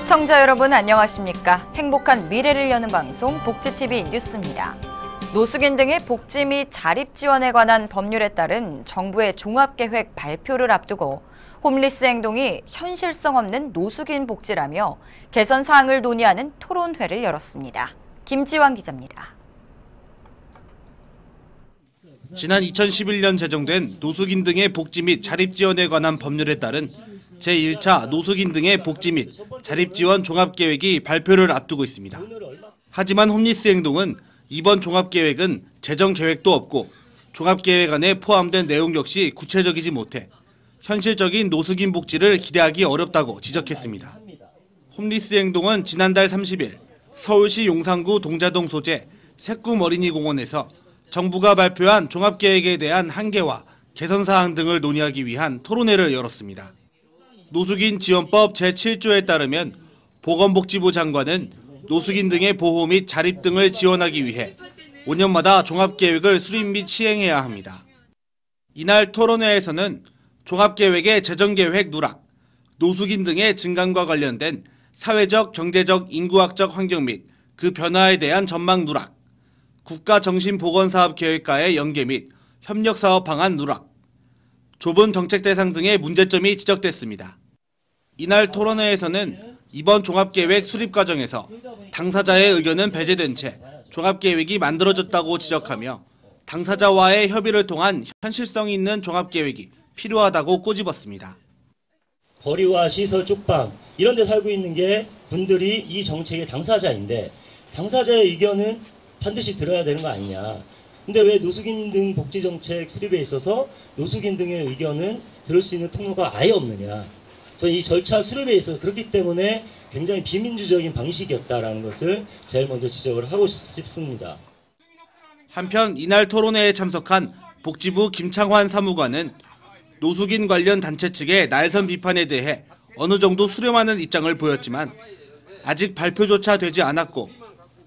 시청자 여러분 안녕하십니까? 행복한 미래를 여는 방송 복지TV 뉴스입니다. 노숙인 등의 복지 및 자립 지원에 관한 법률에 따른 정부의 종합계획 발표를 앞두고 홈리스 행동이 현실성 없는 노숙인 복지라며 개선 사항을 논의하는 토론회를 열었습니다. 김지환 기자입니다. 지난 2011년 제정된 노숙인 등의 복지 및 자립 지원에 관한 법률에 따른 제1차 노숙인 등의 복지 및 자립 지원 종합계획이 발표를 앞두고 있습니다. 하지만 홈리스 행동은 이번 종합계획은 제정 계획도 없고 종합계획 안에 포함된 내용 역시 구체적이지 못해 현실적인 노숙인 복지를 기대하기 어렵다고 지적했습니다. 홈리스 행동은 지난달 30일 서울시 용산구 동자동 소재 새꿈 어린이공원에서 정부가 발표한 종합계획에 대한 한계와 개선사항 등을 논의하기 위한 토론회를 열었습니다. 노숙인 지원법 제7조에 따르면 보건복지부 장관은 노숙인 등의 보호 및 자립 등을 지원하기 위해 5년마다 종합계획을 수립 및 시행해야 합니다. 이날 토론회에서는 종합계획의 재정계획 누락, 노숙인 등의 증강과 관련된 사회적, 경제적, 인구학적 환경 및 그 변화에 대한 전망 누락, 국가정신보건사업계획과의 연계 및 협력사업 방안 누락, 좁은 정책 대상 등의 문제점이 지적됐습니다. 이날 토론회에서는 이번 종합계획 수립 과정에서 당사자의 의견은 배제된 채 종합계획이 만들어졌다고 지적하며 당사자와의 협의를 통한 현실성 있는 종합계획이 필요하다고 꼬집었습니다. 거리와 시설, 쪽방 이런 데 살고 있는 게 분들이 이 정책의 당사자인데 당사자의 의견은 반드시 들어야 되는 거 아니냐. 근데 왜 노숙인 등 복지정책 수립에 있어서 노숙인 등의 의견은 들을 수 있는 통로가 아예 없느냐. 저는 이 절차 수립에 있어서 그렇기 때문에 굉장히 비민주적인 방식이었다라는 것을 제일 먼저 지적을 하고 싶습니다. 한편 이날 토론회에 참석한 복지부 김창환 사무관은 노숙인 관련 단체 측의 날선 비판에 대해 어느 정도 수렴하는 입장을 보였지만 아직 발표조차 되지 않았고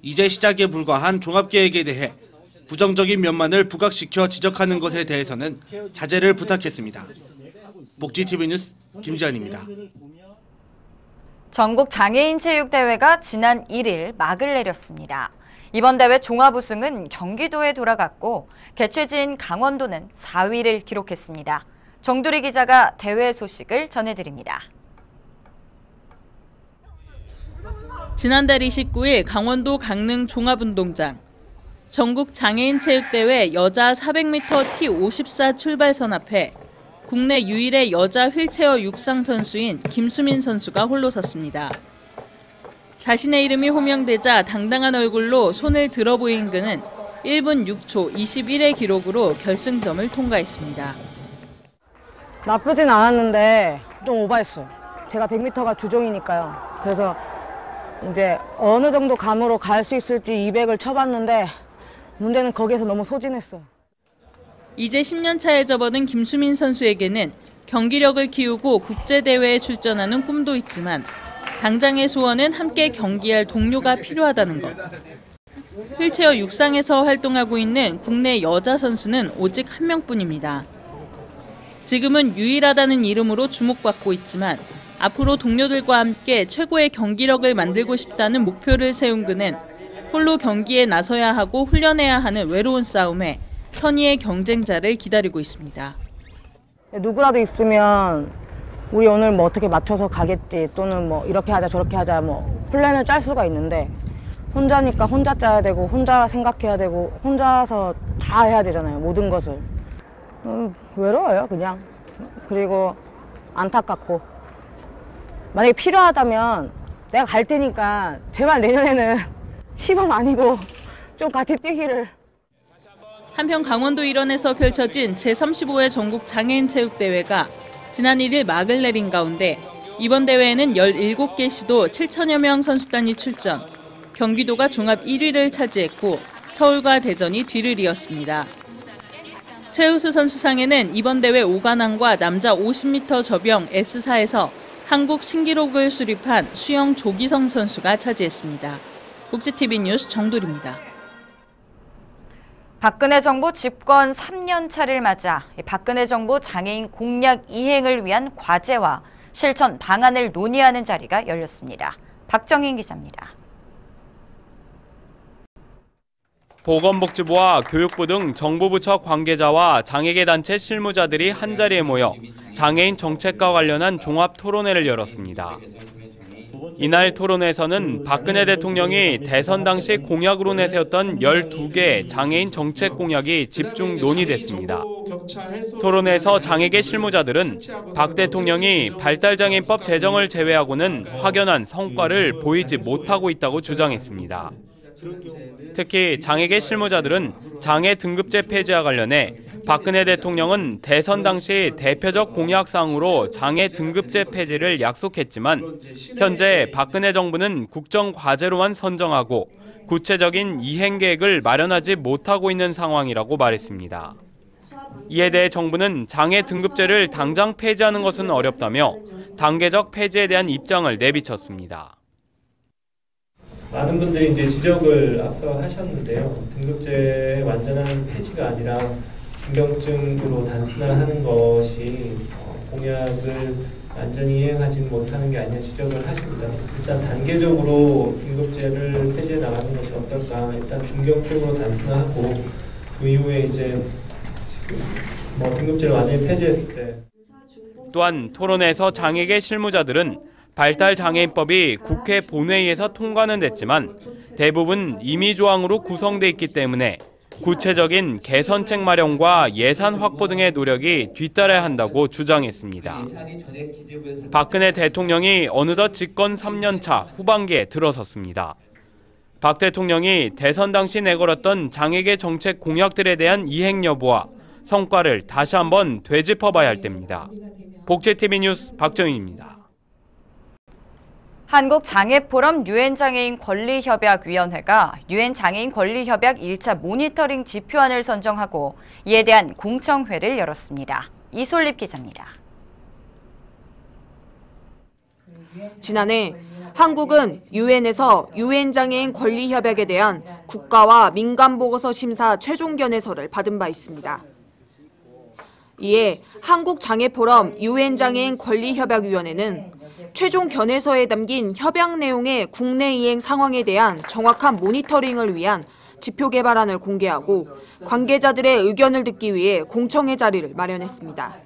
이제 시작에 불과한 종합계획에 대해 부정적인 면만을 부각시켜 지적하는 것에 대해서는 자제를 부탁했습니다. 복지TV 뉴스 김지환입니다. 전국 장애인 체육대회가 지난 1일 막을 내렸습니다. 이번 대회 종합 우승은 경기도에 돌아갔고 개최지인 강원도는 4위를 기록했습니다. 정두리 기자가 대회 소식을 전해드립니다. 지난달 29일 강원도 강릉 종합운동장 전국 장애인 체육대회 여자 400m T54 출발선 앞에 국내 유일의 여자 휠체어 육상 선수인 김수민 선수가 홀로 섰습니다. 자신의 이름이 호명되자 당당한 얼굴로 손을 들어 보인 그는 1분 6초 21의 기록으로 결승점을 통과했습니다. 나쁘진 않았는데 좀 오버했어요. 제가 100m가 주종이니까요. 그래서 이제 어느 정도 감으로 갈 수 있을지 200을 쳐봤는데 문제는 거기에서 너무 소진했어요. 이제 10년 차에 접어든 김수민 선수에게는 경기력을 키우고 국제대회에 출전하는 꿈도 있지만 당장의 소원은 함께 경기할 동료가 필요하다는 것. 휠체어 육상에서 활동하고 있는 국내 여자 선수는 오직 한 명뿐입니다. 지금은 유일하다는 이름으로 주목받고 있지만 앞으로 동료들과 함께 최고의 경기력을 만들고 싶다는 목표를 세운 그는 홀로 경기에 나서야 하고 훈련해야 하는 외로운 싸움에 선의의 경쟁자를 기다리고 있습니다. 누구라도 있으면 우리 오늘 뭐 어떻게 맞춰서 가겠지 또는 뭐 이렇게 하자 저렇게 하자 뭐 플랜을 짤 수가 있는데 혼자니까 혼자 짜야 되고 혼자 생각해야 되고 혼자서 다 해야 되잖아요. 모든 것을. 외로워요 그냥. 그리고 안타깝고 만약에 필요하다면 내가 갈 테니까 제발 내년에는 시범 아니고 좀 같이 뛰기를. 한편 강원도 일원에서 펼쳐진 제35회 전국 장애인 체육대회가 지난 1일 막을 내린 가운데 이번 대회에는 17개 시도 7천여 명 선수단이 출전, 경기도가 종합 1위를 차지했고 서울과 대전이 뒤를 이었습니다. 최우수 선수상에는 이번 대회 5관왕과 남자 50m 저병 S4에서 한국 신기록을 수립한 수영 조기성 선수가 차지했습니다. 복지TV 뉴스 정두리입니다. 박근혜 정부 집권 3년 차를 맞아 박근혜 정부 장애인 공약 이행을 위한 과제와 실천 방안을 논의하는 자리가 열렸습니다. 박정인 기자입니다. 보건복지부와 교육부 등 정부 부처 관계자와 장애계 단체 실무자들이 한자리에 모여 장애인 정책과 관련한 종합 토론회를 열었습니다. 이날 토론회에서는 박근혜 대통령이 대선 당시 공약으로 내세웠던 12개의 장애인 정책 공약이 집중 논의됐습니다. 토론회에서 장애계 실무자들은 박 대통령이 발달장애인법 제정을 제외하고는 확연한 성과를 보이지 못하고 있다고 주장했습니다. 특히 장애계 실무자들은 장애 등급제 폐지와 관련해 박근혜 대통령은 대선 당시 대표적 공약사항으로 장애 등급제 폐지를 약속했지만 현재 박근혜 정부는 국정과제로만 선정하고 구체적인 이행 계획을 마련하지 못하고 있는 상황이라고 말했습니다. 이에 대해 정부는 장애 등급제를 당장 폐지하는 것은 어렵다며 단계적 폐지에 대한 입장을 내비쳤습니다. 많은 분들이 이제 지적을 앞서 하셨는데요. 등급제의 완전한 폐지가 아니라 중경증으로 단순화하는 것이 공약을 완전히 이행하지는 못하는 게 아니냐 지적을 하십니다. 일단 단계적으로 등급제를 폐지해 나가는 것이 어떨까. 일단 중경증으로 단순화하고 그 이후에 이제 지금 등급제를 완전히 폐지했을 때. 또한 토론회에서 장애계 실무자들은 발달장애인법이 국회 본회의에서 통과는 됐지만 대부분 임의조항으로 구성돼 있기 때문에 구체적인 개선책 마련과 예산 확보 등의 노력이 뒤따라야 한다고 주장했습니다. 박근혜 대통령이 어느덧 집권 3년차 후반기에 들어섰습니다. 박 대통령이 대선 당시 내걸었던 장애계 정책 공약들에 대한 이행 여부와 성과를 다시 한번 되짚어봐야 할 때입니다. 복지TV 뉴스 박정인입니다. 한국장애포럼 유엔장애인 권리협약위원회가 유엔장애인 권리협약 1차 모니터링 지표안을 선정하고 이에 대한 공청회를 열었습니다. 이솔립 기자입니다. 지난해 한국은 유엔에서 유엔장애인 권리협약에 대한 국가와 민간보고서 심사 최종 견해서를 받은 바 있습니다. 이에 한국장애포럼 유엔장애인 권리협약위원회는 최종 견해서에 담긴 협약 내용의 국내 이행 상황에 대한 정확한 모니터링을 위한 지표 개발안을 공개하고 관계자들의 의견을 듣기 위해 공청회 자리를 마련했습니다.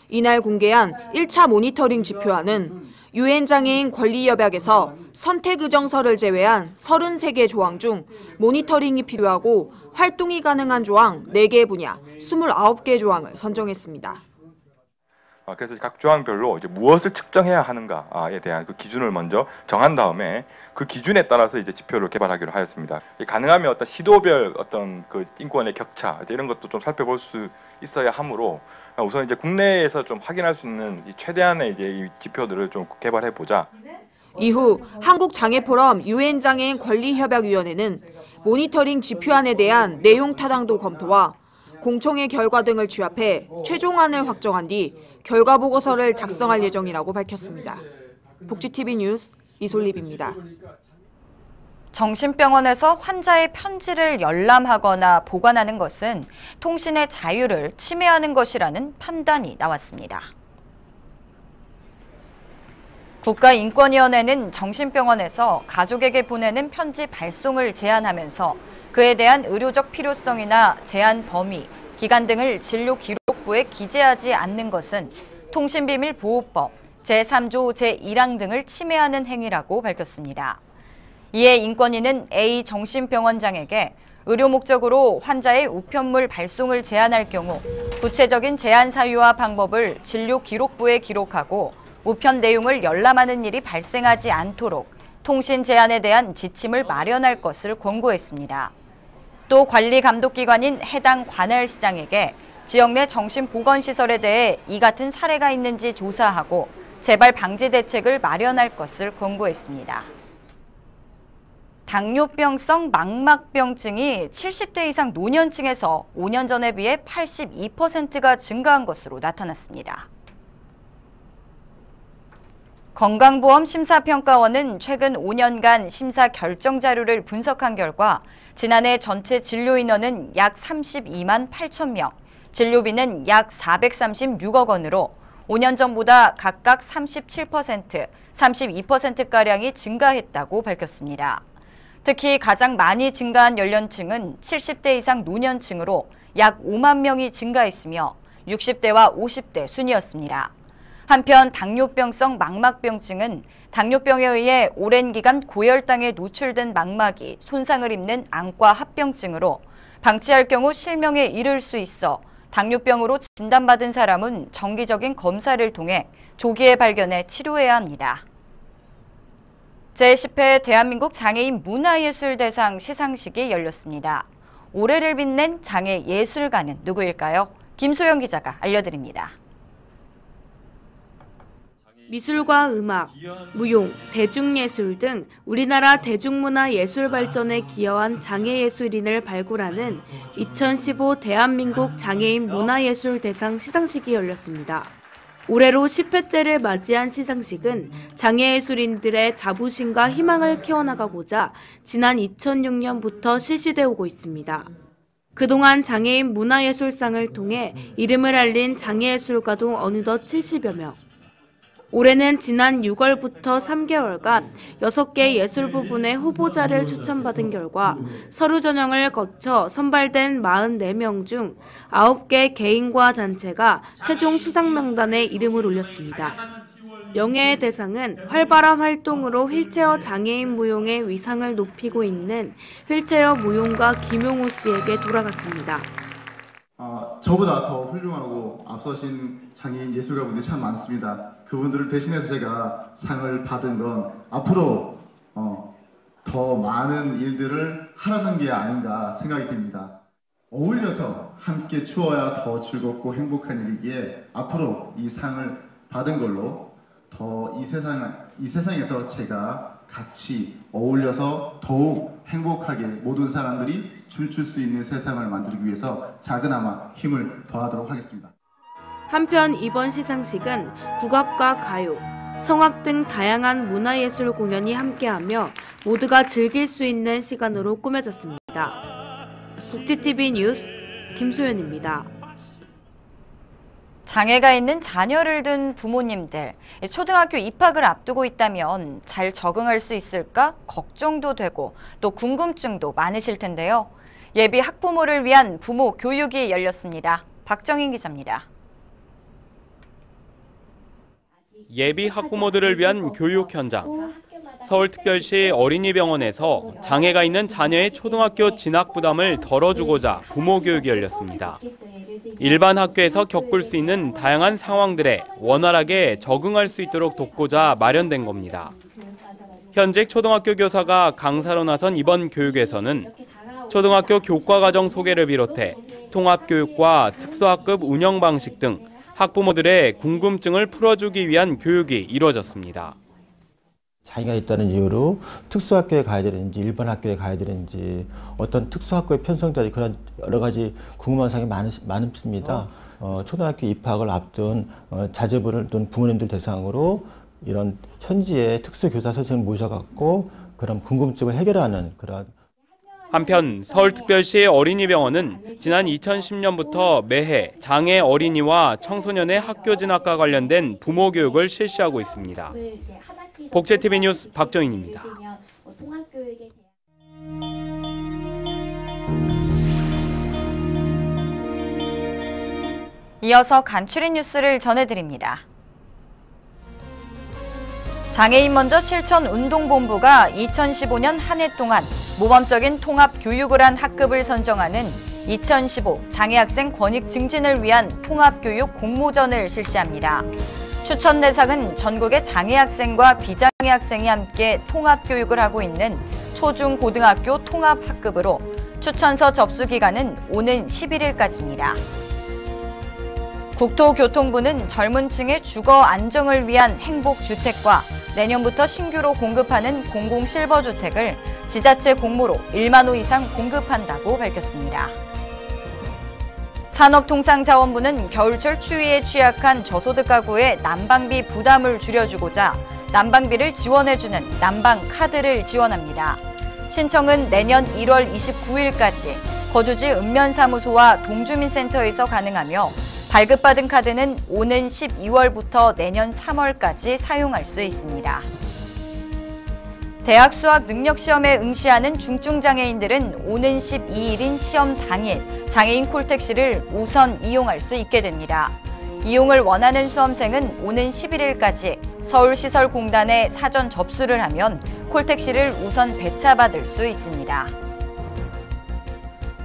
이날 공개한 1차 모니터링 지표안은 유엔장애인 권리협약에서 선택 의정서를 제외한 33개 조항 중 모니터링이 필요하고 활동이 가능한 조항 4개 분야, 29개 조항을 선정했습니다. 그래서 각 조항별로 이제 무엇을 측정해야 하는가에 대한 그 기준을 먼저 정한 다음에 그 기준에 따라서 이제 지표를 개발하기로 하였습니다. 가능하면 어떤 시도별 어떤 그 인권의 격차 이런 것도 좀 살펴볼 수 있어야 하므로 우선 이제 국내에서 좀 확인할 수 있는 최대한의 이제 이 지표들을 좀 개발해 보자. 이후 한국장애포럼 유엔장애인 권리협약위원회는 모니터링 지표안에 대한 내용 타당도 검토와 공청회 결과 등을 취합해 최종안을 확정한 뒤 결과 보고서를 작성할 예정이라고 밝혔습니다. 복지TV 뉴스 이솔립입니다. 정신병원에서 환자의 편지를 열람하거나 보관하는 것은 통신의 자유를 침해하는 것이라는 판단이 나왔습니다. 국가인권위원회는 정신병원에서 가족에게 보내는 편지 발송을 제한하면서 그에 대한 의료적 필요성이나 제한 범위, 기간 등을 진료 기록부에 기재하지 않는 것은 통신비밀보호법 제3조 제1항 등을 침해하는 행위라고 밝혔습니다. 이에 인권위는 A 정신병원장에게 의료 목적으로 환자의 우편물 발송을 제한할 경우 구체적인 제한 사유와 방법을 진료 기록부에 기록하고 우편 내용을 열람하는 일이 발생하지 않도록 통신 제한에 대한 지침을 마련할 것을 권고했습니다. 또 관리감독기관인 해당 관할시장에게 지역 내 정신보건시설에 대해 이 같은 사례가 있는지 조사하고 재발 방지 대책을 마련할 것을 권고했습니다. 당뇨병성 망막병증이 70대 이상 노년층에서 5년 전에 비해 82%가 증가한 것으로 나타났습니다. 건강보험심사평가원은 최근 5년간 심사 결정 자료를 분석한 결과 지난해 전체 진료 인원은 약 32만 8천 명, 진료비는 약 436억 원으로 5년 전보다 각각 37%, 32%가량이 증가했다고 밝혔습니다. 특히 가장 많이 증가한 연령층은 70대 이상 노년층으로 약 5만 명이 증가했으며 60대와 50대 순이었습니다. 한편 당뇨병성 망막병증은 당뇨병에 의해 오랜 기간 고혈당에 노출된 망막이 손상을 입는 안과 합병증으로 방치할 경우 실명에 이를 수 있어 당뇨병으로 진단받은 사람은 정기적인 검사를 통해 조기에 발견해 치료해야 합니다. 제10회 대한민국 장애인 문화예술대상 시상식이 열렸습니다. 올해를 빛낸 장애 예술가는 누구일까요? 김소영 기자가 알려드립니다. 미술과 음악, 무용, 대중예술 등 우리나라 대중문화 예술 발전에 기여한 장애예술인을 발굴하는 2015 대한민국 장애인 문화예술대상 시상식이 열렸습니다. 올해로 10회째를 맞이한 시상식은 장애예술인들의 자부심과 희망을 키워나가고자 지난 2006년부터 실시되어 오고 있습니다. 그동안 장애인 문화예술상을 통해 이름을 알린 장애예술가도 어느덧 70여 명. 올해는 지난 6월부터 3개월간 6개 예술 부분의 후보자를 추천받은 결과 서류 전형을 거쳐 선발된 44명 중 9개 개인과 단체가 최종 수상 명단에 이름을 올렸습니다. 명예의 대상은 활발한 활동으로 휠체어 장애인 무용의 위상을 높이고 있는 휠체어 무용가 김용우 씨에게 돌아갔습니다. 저보다 더 훌륭하고 앞서신 장애인 예술가분들이 참 많습니다. 그분들을 대신해서 제가 상을 받은 건 앞으로 더 많은 일들을 하라는 게 아닌가 생각이 듭니다. 어울려서 함께 추어야 더 즐겁고 행복한 일이기에 앞으로 이 상을 받은 걸로 더 이 세상에서 제가 같이 어울려서 더욱 행복하게 모든 사람들이 춤출 수 있는 세상을 만들기 위해서 작은아마 힘을 더하도록 하겠습니다. 한편 이번 시상식은 국악과 가요, 성악 등 다양한 문화예술 공연이 함께하며 모두가 즐길 수 있는 시간으로 꾸며졌습니다. 복지TV 뉴스 김소연입니다. 장애가 있는 자녀를 둔 부모님들, 초등학교 입학을 앞두고 있다면 잘 적응할 수 있을까 걱정도 되고 또 궁금증도 많으실 텐데요. 예비 학부모를 위한 부모 교육이 열렸습니다. 박정인 기자입니다. 예비 학부모들을 위한 교육 현장. 서울특별시 어린이병원에서 장애가 있는 자녀의 초등학교 진학 부담을 덜어주고자 부모 교육이 열렸습니다. 일반 학교에서 겪을 수 있는 다양한 상황들에 원활하게 적응할 수 있도록 돕고자 마련된 겁니다. 현직 초등학교 교사가 강사로 나선 이번 교육에서는 초등학교 교과과정 소개를 비롯해 통합교육과 특수학급 운영 방식 등 학부모들의 궁금증을 풀어주기 위한 교육이 이루어졌습니다. 장애가 있다는 이유로 특수학교에 가야 되는지 일반 학교에 가야 되는지 어떤 특수학교에 편성될 그런 여러 가지 궁금한 사항이 많습니다. 초등학교 입학을 앞둔 자제분을 둔 부모님들 대상으로 이런 현지의 특수교사 선생님을 모셔갖고 그런 궁금증을 해결하는 그런. 한편 서울특별시 어린이병원은 지난 2010년부터 매해 장애 어린이와 청소년의 학교 진학과 관련된 부모 교육을 실시하고 있습니다. 복지TV 뉴스 박정인입니다. 이어서 간추린 뉴스를 전해드립니다. 장애인 먼저 실천운동본부가 2015년 한 해 동안 모범적인 통합 교육을 한 학급을 선정하는 2015 장애학생 권익 증진을 위한 통합교육 공모전을 실시합니다. 추천 대상은 전국의 장애학생과 비장애학생이 함께 통합교육을 하고 있는 초중고등학교 통합학급으로 추천서 접수 기간은 오는 11일까지입니다. 국토교통부는 젊은 층의 주거 안정을 위한 행복주택과 내년부터 신규로 공급하는 공공실버주택을 지자체 공모로 1만 호 이상 공급한다고 밝혔습니다. 산업통상자원부는 겨울철 추위에 취약한 저소득 가구의 난방비 부담을 줄여주고자 난방비를 지원해주는 난방카드를 지원합니다. 신청은 내년 1월 29일까지 거주지 읍면사무소와 동주민센터에서 가능하며 발급받은 카드는 오는 12월부터 내년 3월까지 사용할 수 있습니다. 대학 수학 능력시험에 응시하는 중증장애인들은 오는 12일인 시험 당일 장애인 콜택시를 우선 이용할 수 있게 됩니다. 이용을 원하는 수험생은 오는 11일까지 서울시설공단에 사전 접수를 하면 콜택시를 우선 배차받을 수 있습니다.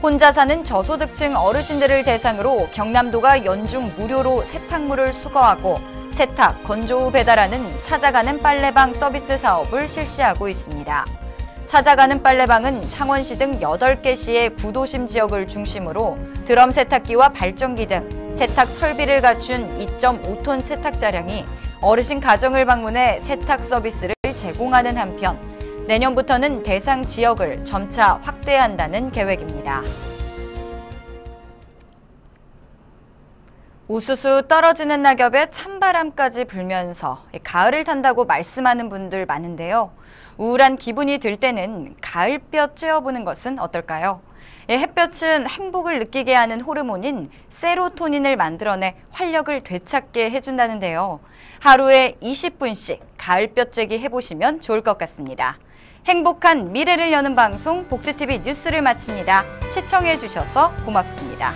혼자 사는 저소득층 어르신들을 대상으로 경남도가 연중 무료로 세탁물을 수거하고 세탁, 건조 후 배달하는 찾아가는 빨래방 서비스 사업을 실시하고 있습니다. 찾아가는 빨래방은 창원시 등 8개 시의 구도심 지역을 중심으로 드럼 세탁기와 발전기 등 세탁 설비를 갖춘 2.5톤 세탁차량이 어르신 가정을 방문해 세탁 서비스를 제공하는 한편 내년부터는 대상 지역을 점차 확대한다는 계획입니다. 우수수 떨어지는 낙엽에 찬바람까지 불면서 가을을 탄다고 말씀하는 분들 많은데요. 우울한 기분이 들 때는 가을볕 쬐어보는 것은 어떨까요? 햇볕은 행복을 느끼게 하는 호르몬인 세로토닌을 만들어내 활력을 되찾게 해준다는데요. 하루에 20분씩 가을볕 쬐기 해보시면 좋을 것 같습니다. 행복한 미래를 여는 방송 복지TV 뉴스를 마칩니다. 시청해주셔서 고맙습니다.